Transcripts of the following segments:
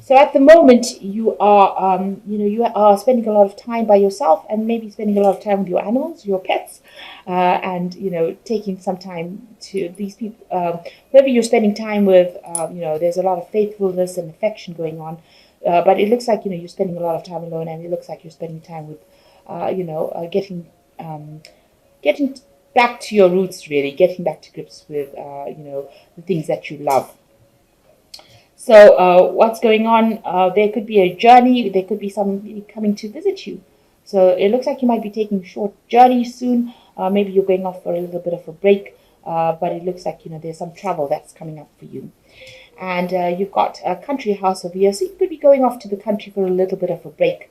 So at the moment, you are, you are spending a lot of time by yourself, and maybe spending a lot of time with your animals, your pets, and taking some time to these people. Whoever you're spending time with, there's a lot of faithfulness and affection going on. But it looks like you're spending a lot of time alone, and it looks like you're spending time with, getting back to your roots, really, getting back to grips with, the things that you love. So, what's going on? There could be a journey. There could be somebody coming to visit you. So it looks like you might be taking a short journey soon. Maybe you're going off for a little bit of a break. But it looks like there's some travel that's coming up for you. And you've got a country house over here, so you could be going off to the country for a little bit of a break.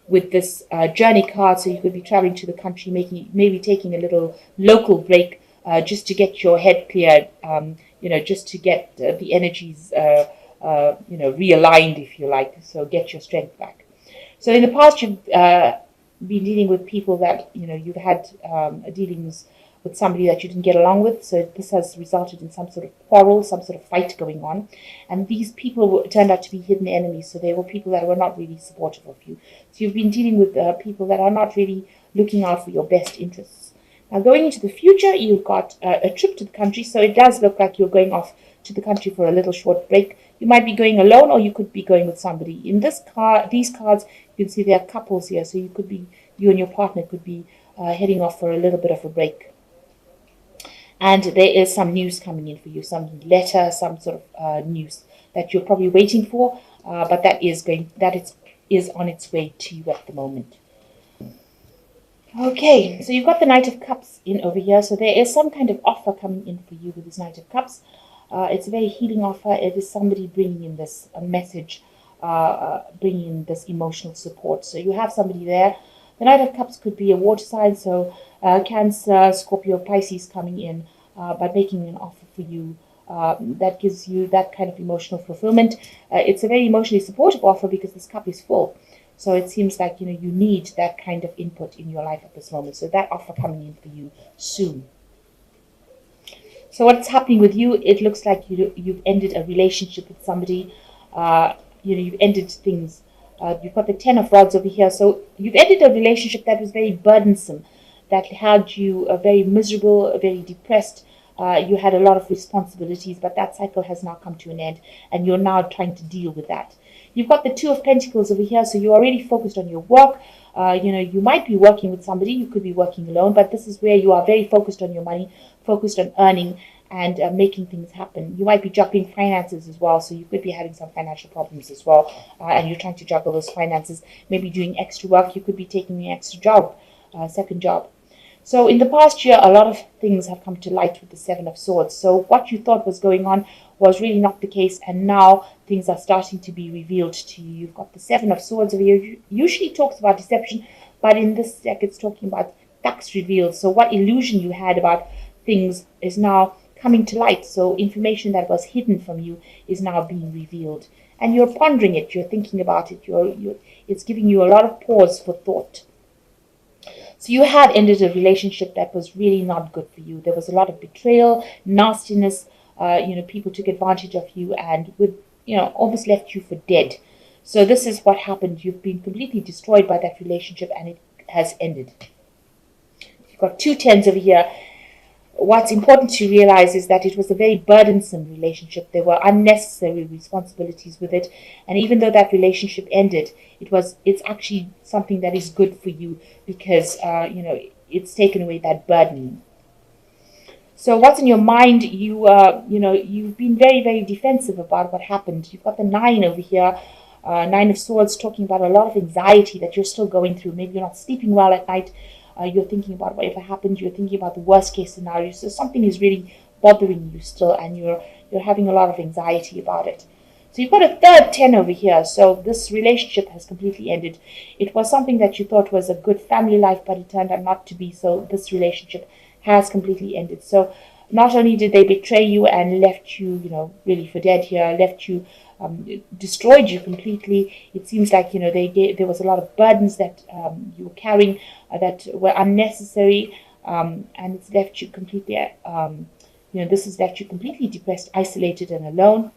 With this journey card, so you could be traveling to the country, maybe taking a little local break, just to get your head cleared, just to get the energies, realigned, if you like, so get your strength back. So in the past, you've been dealing with people that, you've had dealings with somebody that you didn't get along with. So this has resulted in some sort of quarrel, some sort of fight going on. And these people turned out to be hidden enemies. So they were people that were not really supportive of you. So you've been dealing with people that are not really looking out for your best interests. Now, going into the future, you've got a trip to the country. So it does look like you're going off to the country for a little short break. You might be going alone, or you could be going with somebody. In these cards, you can see there are couples here. So you and your partner could be heading off for a little bit of a break. And there is some news coming in for you, some letter, some sort of news that you're probably waiting for, but that is on its way to you at the moment. Okay, so you've got the Knight of Cups in over here. So there is some kind of offer coming in for you with this Knight of Cups. It's a very healing offer. It is somebody bringing in this message, bringing in this emotional support. So you have somebody there. The Knight of Cups could be a water sign, so Cancer, Scorpio, Pisces coming in, but making an offer for you that gives you that kind of emotional fulfillment. It's a very emotionally supportive offer because this cup is full. So it seems like you need that kind of input in your life at this moment. So that offer coming in for you soon. So what's happening with you? It looks like you've ended a relationship with somebody. You've ended things. You've got the Ten of Rods over here. So you've ended a relationship that was very burdensome, that had you very miserable, very depressed. You had a lot of responsibilities, but that cycle has now come to an end, and you're now trying to deal with that. You've got the Two of Pentacles over here, so you're already focused on your work. You might be working with somebody, you could be working alone, but this is where you are very focused on your money, focused on earning, and making things happen. You might be juggling finances as well, so you could be having some financial problems as well, and you're trying to juggle those finances, maybe doing extra work. You could be taking an extra job, second job. So in the past year, a lot of things have come to light with the Seven of Swords. So what you thought was going on was really not the case, and now things are starting to be revealed to you. You've got the Seven of Swords over here. Usually talks about deception, but in this deck it's talking about facts revealed. So what illusion you had about things is now coming to light. So information that was hidden from you is now being revealed, and you're pondering it, you're thinking about it, it's giving you a lot of pause for thought. So you had ended a relationship that was really not good for you. There was a lot of betrayal, nastiness. People took advantage of you and almost left you for dead. So this is what happened. You've been completely destroyed by that relationship, and it has ended. You've got two tens over here. What's important to realize is that it was a very burdensome relationship. There were unnecessary responsibilities with it. And even though that relationship ended, it's actually something that is good for you because, it's taken away that burden. So what's in your mind? You've been very, very defensive about what happened. You've got the Nine over here. Nine of Swords, talking about a lot of anxiety that you're still going through. Maybe you're not sleeping well at night. You're thinking about whatever happened. You're thinking about the worst case scenario. So something is really bothering you still, and you're having a lot of anxiety about it. So you've got a third 10 over here. So this relationship has completely ended. It was something that you thought was a good family life, but it turned out not to be. So this relationship has completely ended. So not only did they betray you and left you, really for dead here, left you, destroyed you completely. It seems like, there was a lot of burdens that you were carrying that were unnecessary, and it's left you completely, this has left you completely depressed, isolated, and alone.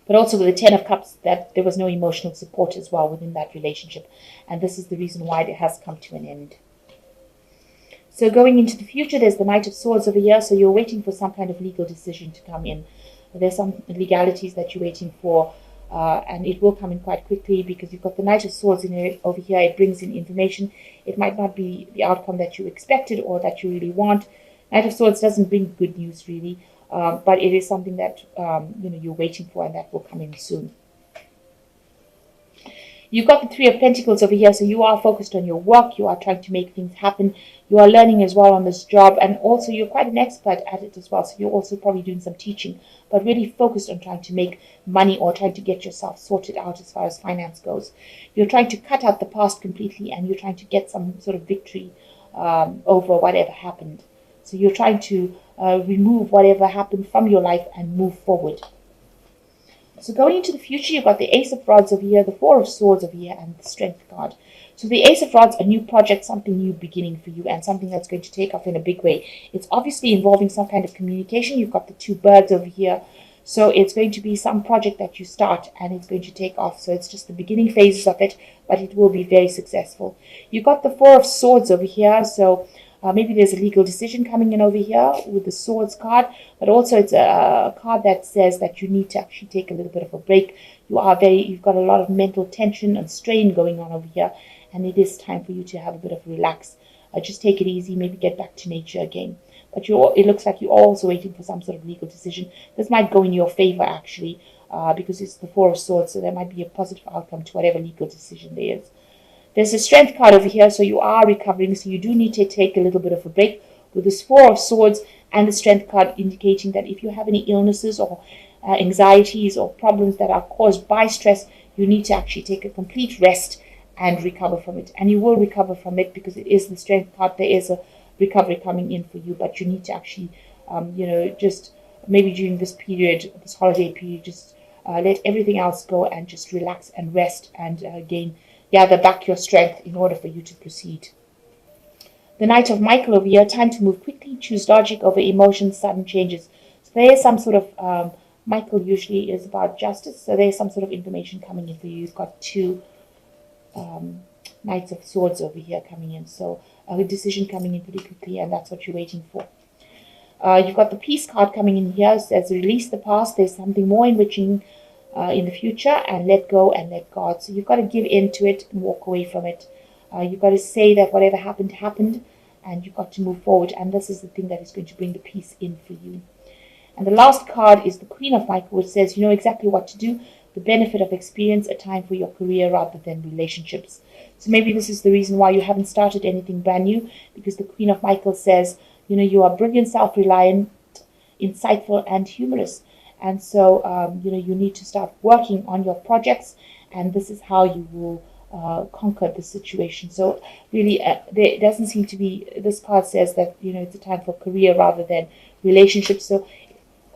But also with the Ten of Cups, that there was no emotional support as well within that relationship. And this is the reason why it has come to an end. So going into the future, there's the Knight of Swords over here. So you're waiting for some kind of legal decision to come in. There's some legalities that you're waiting for. And it will come in quite quickly because you've got the Knight of Swords in it over here. It brings in information. It might not be the outcome that you expected or that you really want. Knight of Swords doesn't bring good news really, but it is something that you're waiting for, and that will come in soon. You've got the Three of Pentacles over here, so you are focused on your work. You are trying to make things happen. You are learning as well on this job, and also you're quite an expert at it as well. So you're also probably doing some teaching, but really focused on trying to make money or trying to get yourself sorted out as far as finance goes. You're trying to cut out the past completely, and you're trying to get some sort of victory over whatever happened. So you're trying to remove whatever happened from your life and move forward. So going into the future, you've got the Ace of Rods over here, the Four of Swords over here, and the Strength card. So the Ace of Rods, a new project, something new beginning for you, and something that's going to take off in a big way. It's obviously involving some kind of communication. You've got the two birds over here. So it's going to be some project that you start, and it's going to take off. So it's just the beginning phases of it, but it will be very successful. You've got the Four of Swords over here. So maybe there's a legal decision coming in over here with the Swords card, but also it's a card that says that you need to actually take a little bit of a break. You've got a lot of mental tension and strain going on over here, and it is time for you to have a bit of a relax. Just take it easy, maybe get back to nature again. But it looks like you're also waiting for some sort of legal decision. This might go in your favor actually, because it's the Four of Swords, so there might be a positive outcome to whatever legal decision there is. There's a Strength card over here, so you are recovering, so you do need to take a little bit of a break with this Four of Swords and the Strength card indicating that if you have any illnesses or anxieties or problems that are caused by stress, you need to actually take a complete rest and recover from it. And you will recover from it because it is the Strength card. There is a recovery coming in for you, but you need to actually, just maybe during this period, this holiday period, just let everything else go and just relax and rest and gather back your strength in order for you to proceed. The Knight of Michael over here, time to move quickly, choose logic over emotions, sudden changes. So there is some sort of, Michael usually is about justice, so there is some sort of information coming in for you. You've got two Knights of Swords over here coming in, so a decision coming in pretty quickly, and that's what you're waiting for. You've got the Peace card coming in here, says release the past, there's something more enriching in the future, and let go and let God. So you've got to give in to it and walk away from it. You've got to say that whatever happened, happened, and you've got to move forward. And this is the thing that is going to bring the peace in for you. And the last card is the Queen of Michael, which says you know exactly what to do, the benefit of experience, a time for your career rather than relationships. So maybe this is the reason why you haven't started anything brand new, because the Queen of Michael says, you are brilliant, self-reliant, insightful, and humorous. And so, you need to start working on your projects, and this is how you will conquer the situation. So really, there doesn't seem to be, this card says that, it's a time for career rather than relationships. So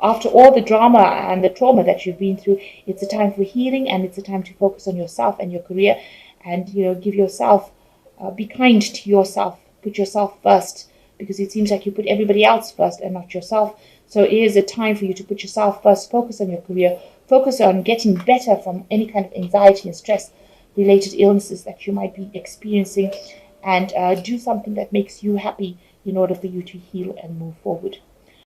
after all the drama and the trauma that you've been through, it's a time for healing, and it's a time to focus on yourself and your career, and, give yourself, be kind to yourself, put yourself first, because it seems like you put everybody else first and not yourself. So it is a time for you to put yourself first, focus on your career, focus on getting better from any kind of anxiety and stress-related illnesses that you might be experiencing, and do something that makes you happy in order for you to heal and move forward.